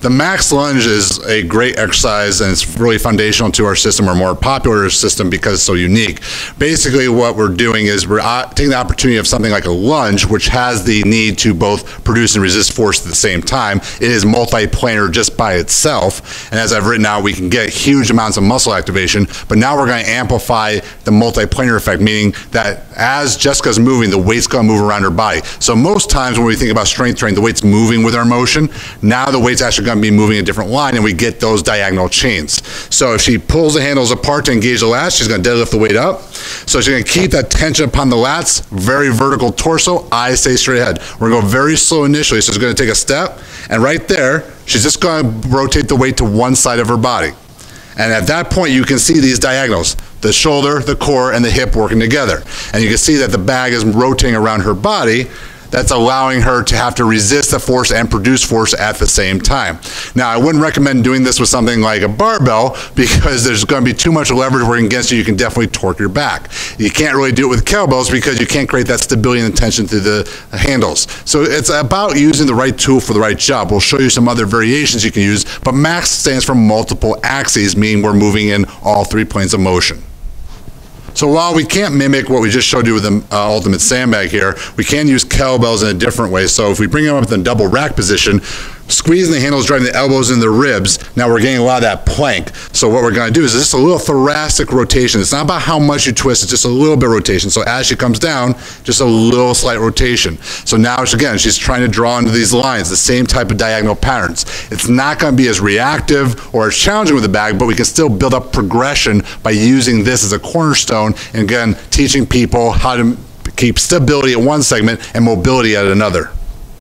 The max lunge is a great exercise, and it's really foundational to our system, our more popular system, because it's so unique. Basically, what we're doing is we're taking the opportunity of something like a lunge, which has the need to both produce and resist force at the same time. It is multi-planar just by itself, and as I've written out, we can get huge amounts of muscle activation, but now we're going to amplify the multi-planar effect, meaning that as Jessica's moving, the weight's going to move around her body. So most times when we think about strength training, the weight's moving with our motion. Now the weight's actually going to be moving a different line, and we get those diagonal chains. So if she pulls the handles apart to engage the lats, she's going to deadlift the weight up. So she's going to keep that tension upon the lats, very vertical torso, eyes stay straight ahead. We're going to go very slow initially, so she's going to take a step, and right there, she's just going to rotate the weight to one side of her body. And at that point, you can see these diagonals, the shoulder, the core, and the hip working together. And you can see that the bag is rotating around her body. That's allowing her to have to resist the force and produce force at the same time. Now, I wouldn't recommend doing this with something like a barbell, because there's going to be too much leverage working against you. You can definitely torque your back. You can't really do it with kettlebells because you can't create that stability and tension through the handles. So it's about using the right tool for the right job. We'll show you some other variations you can use, but MAX stands for multiple axes, meaning we're moving in all three planes of motion. So while we can't mimic what we just showed you with the ultimate sandbag here, we can use kettlebells in a different way. So if we bring them up in the double rack position, squeezing the handles, driving the elbows in the ribs, now we're getting a lot of that plank. So what we're going to do is just a little thoracic rotation. It's not about how much you twist, it's just a little bit of rotation. So as she comes down, just a little slight rotation. So now, again, she's trying to draw into these lines, the same type of diagonal patterns. It's not going to be as reactive or as challenging with the bag, but we can still build up progression by using this as a cornerstone, and again, teaching people how to keep stability at one segment and mobility at another.